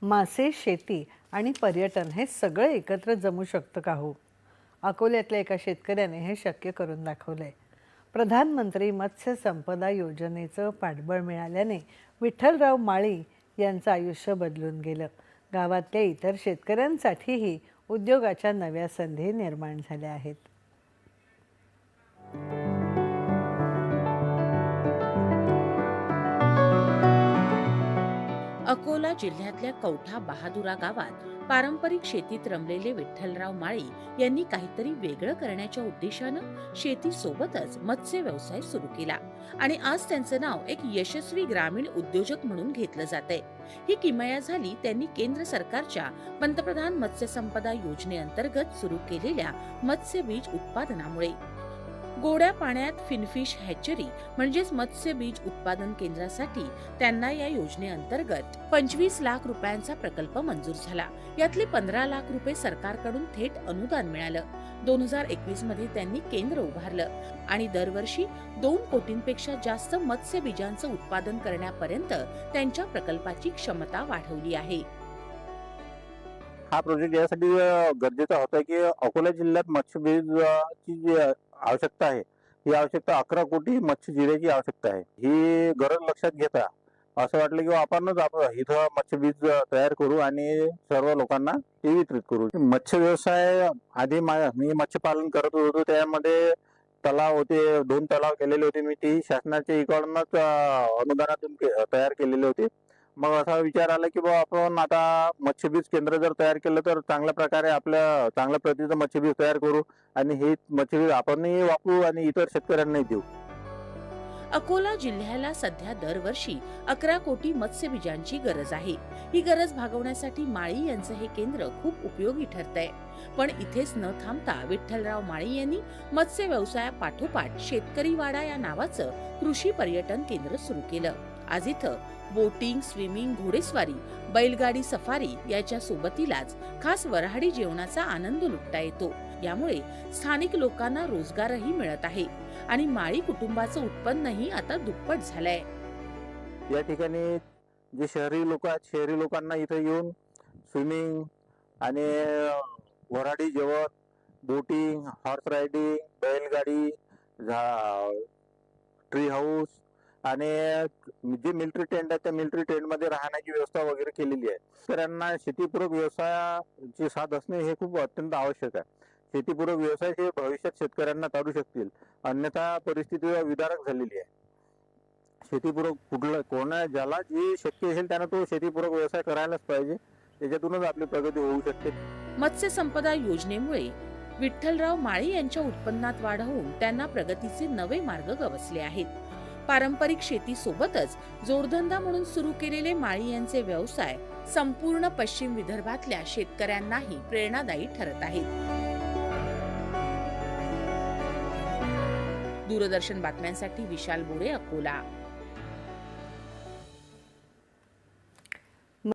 मासे, शेती आणि पर्यटन हे सगळे एकत्र जमू शकतं का हो? अकोल्यातल्या एका शेतकऱ्याने हे शक्य करून दाखवलंय. प्रधानमंत्री मत्स्य संपदा योजनेचं पाठबळ मिळाल्याने विठ्ठलराव माळी यांचं आयुष्य बदलून गेलं. गावातल्या इतर शेतकऱ्यांसाठीही उद्योगाच्या नव्या संधी निर्माण झाल्या आहेत. अकोला जिल्ह्यातल्या कौठा बहादुरा गावात पारंपरिक शेतीत रमलेले विठ्ठलराव माळी यांनी काहीतरी वेगळं करण्याच्या उद्देशानं शेतीसोबतच मत्स्य व्यवसाय सुरू केला आणि आज त्यांचं नाव एक यशस्वी ग्रामीण उद्योजक म्हणून घेतलं जातंय. ही किमया झाली त्यांनी केंद्र सरकारच्या पंतप्रधान मत्स्य संपदा योजनेअंतर्गत सुरू केलेल्या मत्स्य बीज उत्पादनामुळे. गोड्या पाण्यात फिनफिश हॅचरी म्हणजेच मत्स्य बीज उत्पादन केंद्रासाठी त्यांना या योजनेअंतर्गत 25 लाख रुपयांचा प्रकल्प मंजूर झाला. यातले 15 लाख रुपये सरकारकडून थेट अनुदान मिळालं. 2021 मध्ये त्यांनी केंद्र उभारलं आणि दरवर्षी 2 कोटींपेक्षा जास्त मत्स्य बीजांचं उत्पादन करण्यापर्यंत त्यांच्या प्रकल्पाची क्षमता वाढवली आहे. हा प्रोजेक्ट यासाठी गरजेचा होता की अकोला जिल्ह्यात मत्स्यबीजची जी आवश्यकता आहे, ही आवश्यकता 11 कोटी मत्स्यजिरेची आवश्यकता आहे. ही गरज लक्षात घेता असं वाटलं की आपणच इथं मत्स्यबीज तयार करू आणि सर्व लोकांना ते वितरित करू. मत्स्य व्यवसाय आधी मी मत्स्यपालन करत होतो. त्यामध्ये तलाव होते, 2 तलाव केलेले होते मी. ते शासनाच्या इकडूनच अनुदानातून तयार केलेले होते. मग असा विचार आला की आपण आता मत्स्यबीज केंद्र जर तयार केलं तर चांगल्या प्रकारे आपल्या चांगल्या प्रतीचं मत्स्यबीज तयार करू आणि हे मत्स्यबीज आपणही वापरू आणि इतर शेतकऱ्यांनाही देऊ. अकोला जिल्ह्याला सध्या दरवर्षी 11 कोटी मत्स्यबीजांची गरज आहे. ही गरज भागवण्यासाठी माळी यांचं हे केंद्र खूप उपयोगी ठरतंय. पण इथेच न थांबता विठ्ठलराव माळी यांनी मत्स्य व्यवसायापाठोपाठ शेतकरी वाडा या नावाचं कृषी पर्यटन केंद्र सुरू केलं. आज इथं बोटिंग, स्विमिंग, घोडेस्वारी, बैलगाडी सफारी याच्या सोबतीलाच खास वऱ्हाडी जेवणाचा आनंद लुटता येतो. यामुळे स्थानिक लोकांना रोजगारही मिळत आहे आणि माळी कुटुंबाचं उत्पन्नही आता दुप्पट झालंय. या ठिकाणी जे शहरी लोक आहेत, शहरी लोकांना इथे येऊन स्विमिंग आणि वऱ्हाडी जेवण, बोटिंग, हॉर्स रायडिंग, बैलगाडी, ट्री हाऊस आणि जे मिलिटरी टेंट आहे त्या मिलिटरी टेंट मध्ये राहण्याची व्यवस्था वगैरे केलेली आहे. शेतकऱ्यांना शेतीपूरक व्यवसायाची साथ असणे हे खूप अत्यंत आवश्यक आहे. शेतीपूरक व्यवसाय हे भविष्यात शेतकऱ्यांना चालू शकतील, अन्यथा परिस्थिती विदारक झालेली आहे. शेतीपूरक ज्याला जे शक्य असेल त्यानं तो शेतीपूरक व्यवसाय करायलाच पाहिजे. त्याच्यातूनच आपली प्रगती होऊ शकते. मत्स्य संपदा योजनेमुळे विठ्ठलराव माळी यांच्या उत्पन्नात वाढ होऊन त्यांना प्रगतीचे नवे मार्ग गवसले आहेत. पारंपरिक शेतीसोबतच जोडधंदा म्हणून सुरू केलेले माळी यांचे व्यवसाय संपूर्ण पश्चिम विदर्भातल्या शेतकऱ्यांनाही प्रेरणादायी ठरत आहेत. दूरदर्शन बातम्यांसाठी विशाल बोरे, अकोला.